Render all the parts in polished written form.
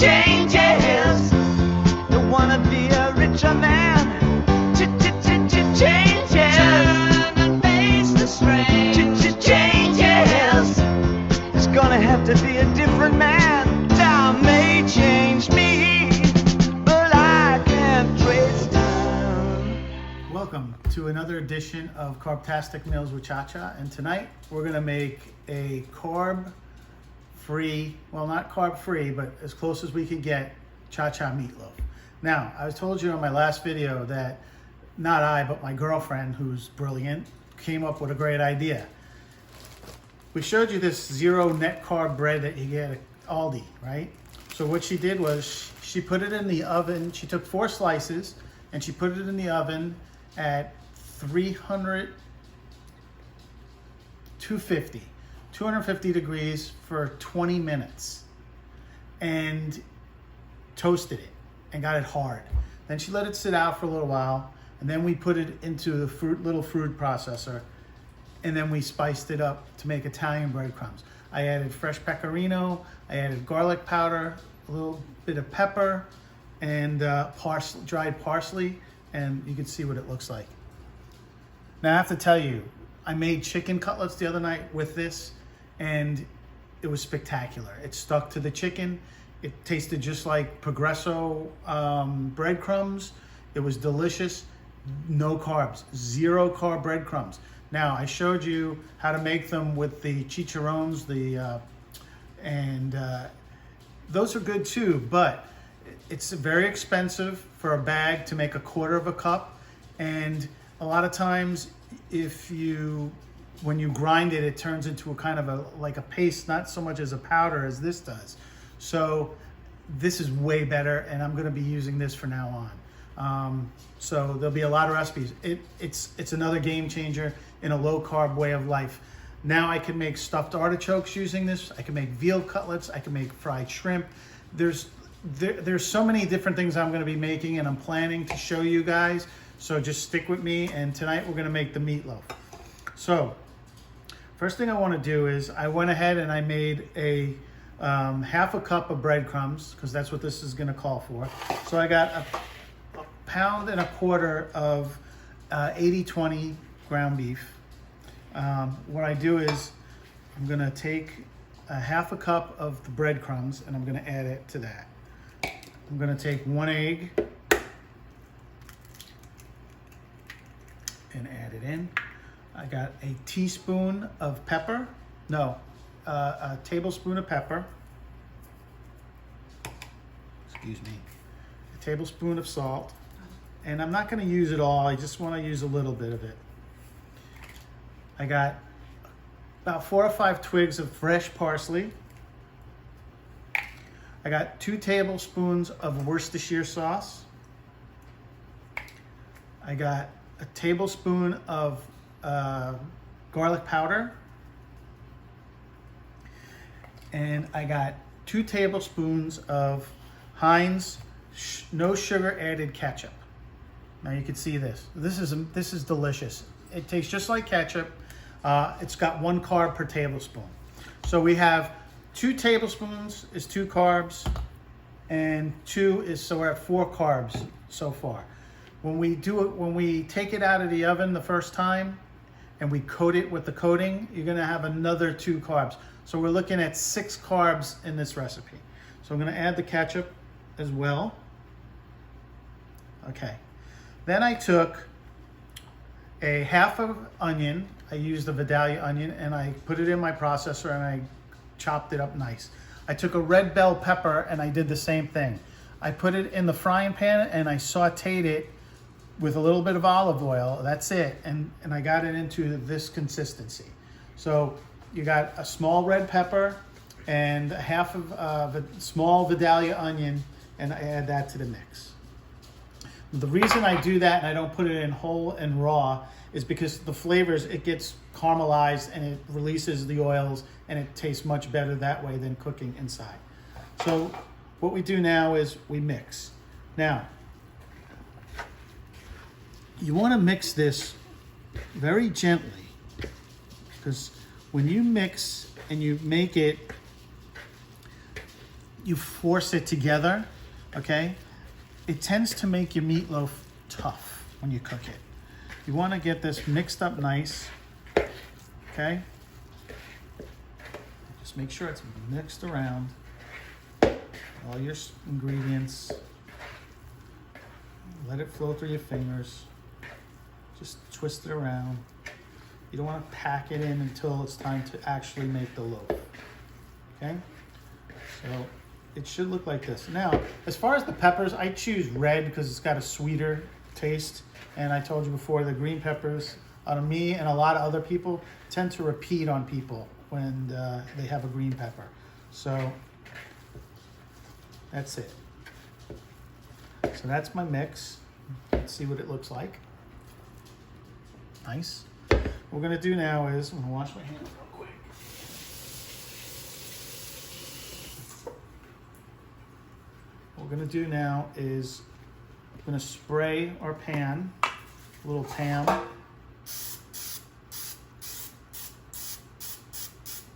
changes. Don't wanna be a richer man. Changes. Turn and face the strain. Changes. It's gonna have to be a different man. Time may change me, but I can't trace time. Welcome to another edition of Carbtastic Meals with Cha-Cha, and tonight we're gonna make a carb-free, well, not carb-free, but as close as we could get, Cha-Cha meatloaf. Now, I told you in my last video that not I, but my girlfriend, who's brilliant, came up with a great idea. We showed you this zero net carb bread that you get at Aldi, right? So what she did was she put it in the oven. She took 4 slices and she put it in the oven at 250 degrees for 20 minutes and toasted it and got it hard. Then she let it sit out for a little while, and then we put it into the little food processor, and then we spiced it up to make Italian breadcrumbs. I added fresh pecorino, I added garlic powder, a little bit of pepper, and dried parsley, and you can see what it looks like. Now I have to tell you, I made chicken cutlets the other night with this, and it was spectacular. It stuck to the chicken. It tasted just like Progresso breadcrumbs. It was delicious. No carbs, 0 carb breadcrumbs. Now I showed you how to make them with the chicharrones, those are good too, but it's very expensive for a bag to make a 1/4 cup, and a lot of times when you grind it, it turns into a kind of like a paste, not so much as a powder as this does. So this is way better, and I'm going to be using this from now on. So there'll be a lot of recipes. It's another game changer in a low carb way of life. Now I can make stuffed artichokes using this. I can make veal cutlets. I can make fried shrimp. There's so many different things I'm going to be making, and I'm planning to show you guys. So just stick with me, and tonight we're going to make the meatloaf. So first thing I want to do is I went ahead and I made a 1/2 cup of breadcrumbs, because that's what this is going to call for. So I got a 1.25 pounds of 80/20 ground beef. What I do is I'm going to take a 1/2 cup of the breadcrumbs and I'm going to add it to that. I'm going to take 1 egg and add it in. I got a teaspoon of pepper. No, a tablespoon of pepper. Excuse me. A tablespoon of salt. And I'm not going to use it all. I just want to use a little bit of it. I got about 4 or 5 twigs of fresh parsley. I got 2 tablespoons of Worcestershire sauce. I got a tablespoon of garlic powder. And I got 2 tablespoons of Heinz no sugar added ketchup. Now you can see this. This is delicious. It tastes just like ketchup. It's got 1 carb per tablespoon. So we have 2 tablespoons is 2 carbs, and 2 is, so we're at 4 carbs so far. When we take it out of the oven the first time and we coat it with the coating, you're gonna have another 2 carbs. So we're looking at 6 carbs in this recipe. So I'm gonna add the ketchup as well. Okay. Then I took a 1/2 of onion. I used the Vidalia onion, and I put it in my processor and I chopped it up nice. I took a red bell pepper and I did the same thing. I put it in the frying pan and I sauteed it with a little bit of olive oil. That's it. And I got it into this consistency. So you got a small red pepper and 1/2 of a small Vidalia onion, and I add that to the mix. The reason I do that and I don't put it in whole and raw is because the flavors, it gets caramelized and it releases the oils, and it tastes much better that way than cooking inside. So what we do now is we mix. Now, you want to mix this very gently, because when you mix and you make it you force it together, okay, it tends to make your meatloaf tough when you cook it. You want to get this mixed up nice, okay? Just make sure it's mixed around. All your ingredients. Let it flow through your fingers. Just twist it around. You don't want to pack it in until it's time to actually make the loaf. Okay? So it should look like this. Now, as far as the peppers, I choose red because it's got a sweeter taste. And I told you before, the green peppers, out of me and a lot of other people, tend to repeat on people when they have a green pepper. So that's it. So that's my mix. Let's see what it looks like. Nice. What we're gonna do now is, I'm gonna wash my hands real quick. What we're gonna do now is, I'm gonna spray our pan, a little Pam.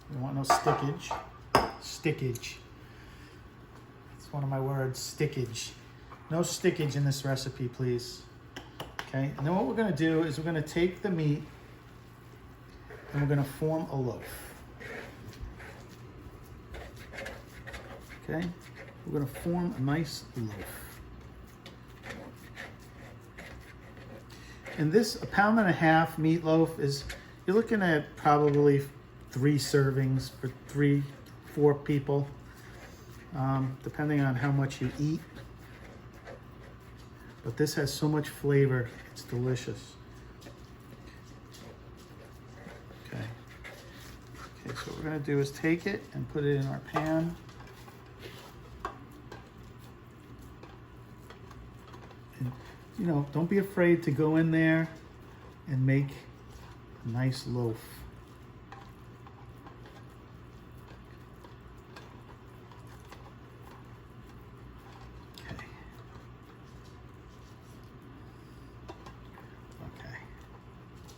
You don't want no stickage. Stickage. It's one of my words, stickage. No stickage in this recipe, please. Okay, and then what we're gonna do is we're gonna take the meat and we're gonna form a loaf. Okay, we're gonna form a nice loaf. And this, 1.5 pound meatloaf is, you're looking at probably 3 servings for 3-4 people, depending on how much you eat. But this has so much flavor, it's delicious. Okay. Okay, so what we're gonna do is take it and put it in our pan. And, you know, don't be afraid to go in there and make a nice loaf.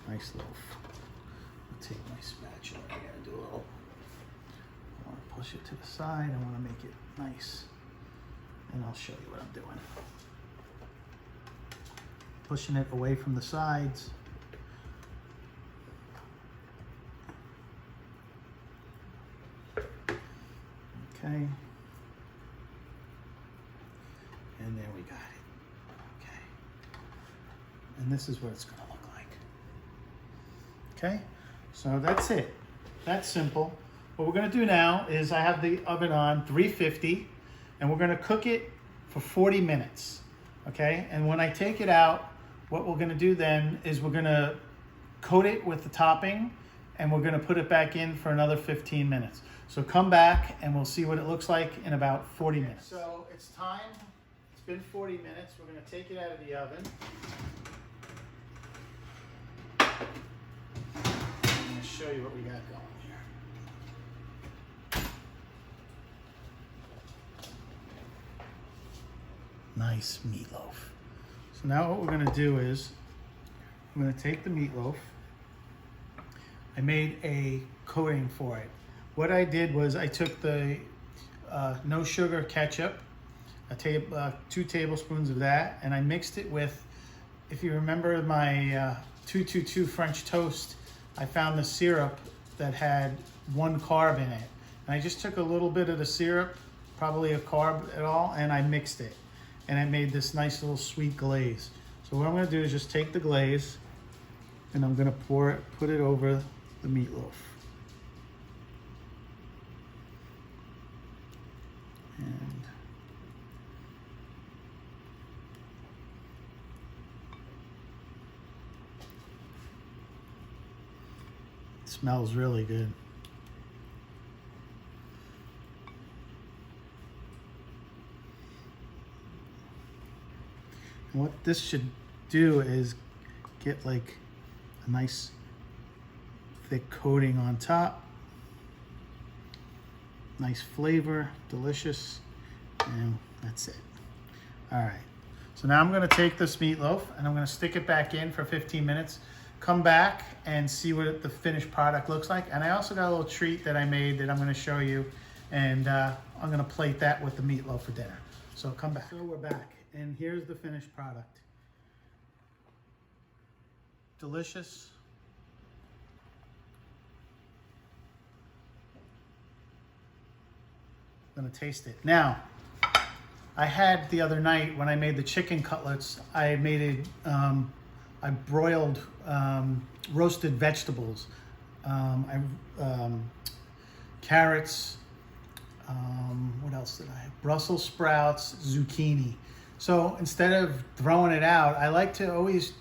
Nice loaf. I'll take my spatula. I gotta do a little. I want to push it to the side. I want to make it nice. And I'll show you what I'm doing. Pushing it away from the sides. Okay. And there we got it. Okay. And this is what it's going to look like. Okay, so that's it. That's simple. What we're gonna do now is, I have the oven on 350 and we're gonna cook it for 40 minutes. Okay, and when I take it out, what we're gonna do then is we're gonna coat it with the topping and we're gonna put it back in for another 15 minutes. So come back and we'll see what it looks like in about 40 minutes. So it's time, it's been 40 minutes. We're gonna take it out of the oven. Show you what we got going here. Nice meatloaf. So now what we're going to do is, I'm going to take the meatloaf. I made a coating for it. What I did was I took the no sugar ketchup, 2 tablespoons of that, and I mixed it with, if you remember my 222 French toast, I found the syrup that had 1 carb in it. And I just took a little bit of the syrup, probably a carb at all, and I mixed it. And I made this nice little sweet glaze. So what I'm gonna do is just take the glaze and I'm gonna put it over the meatloaf. And smells really good. And what this should do is get like a nice thick coating on top. Nice flavor, delicious, and that's it. All right, so now I'm gonna take this meatloaf and I'm gonna stick it back in for 15 minutes. Come back and see what the finished product looks like. And I also got a little treat that I made that I'm gonna show you And I'm gonna plate that with the meatloaf for dinner. So come back. So we're back, and here's the finished product. Delicious. I'm gonna taste it. Now, I had the other night when I made the chicken cutlets, I made it, I broiled roasted vegetables. Carrots, what else did I have? Brussels sprouts, zucchini. So instead of throwing it out, I like to always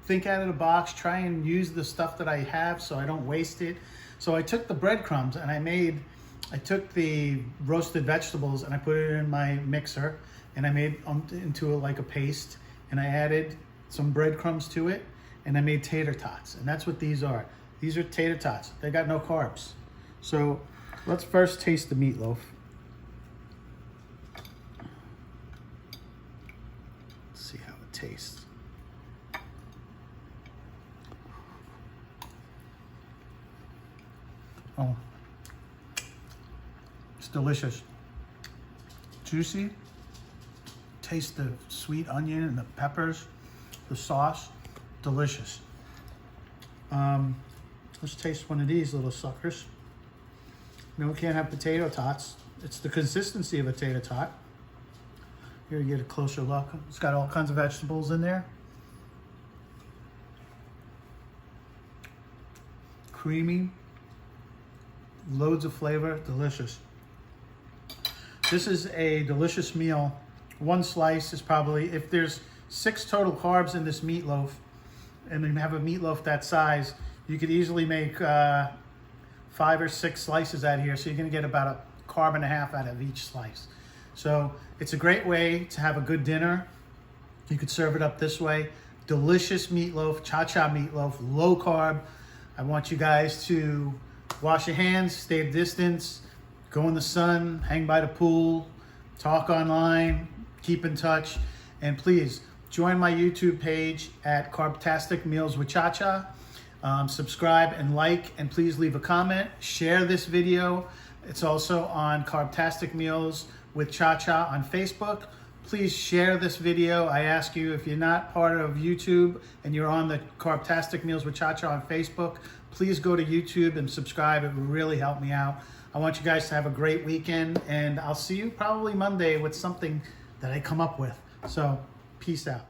think out of the box, try and use the stuff that I have so I don't waste it. So I took the breadcrumbs and I took the roasted vegetables and I put it in my mixer and I made into like a paste, and I added some breadcrumbs to it, and I made tater tots. And that's what these are. These are tater tots. They got no carbs. So let's first taste the meatloaf. Let's see how it tastes. Oh, it's delicious. Juicy. Taste the sweet onion and the peppers, the sauce. Delicious. Let's taste one of these little suckers. No, we can't have potato tots. It's the consistency of a tater tot. Here you get a closer look. It's got all kinds of vegetables in there. Creamy. Loads of flavor, delicious. This is a delicious meal. One slice is probably, if there's 6 total carbs in this meatloaf, and you have a meatloaf that size, you could easily make 5 or 6 slices out here. So you're gonna get about a carb and a half out of each slice. So it's a great way to have a good dinner. You could serve it up this way. Delicious meatloaf, cha-cha meatloaf, low carb. I want you guys to wash your hands, stay a distance, go in the sun, hang by the pool, talk online, keep in touch, and please join my YouTube page at Carbtastic Meals with Cha-Cha. Subscribe and like, and please leave a comment. Share this video. It's also on Carbtastic Meals with Cha-Cha on Facebook. Please share this video. I ask you, if you're not part of YouTube and you're on the Carbtastic Meals with Cha-Cha on Facebook, please go to YouTube and subscribe. It would really help me out. I want you guys to have a great weekend, and I'll see you probably Monday with something that I come up with. So, peace out.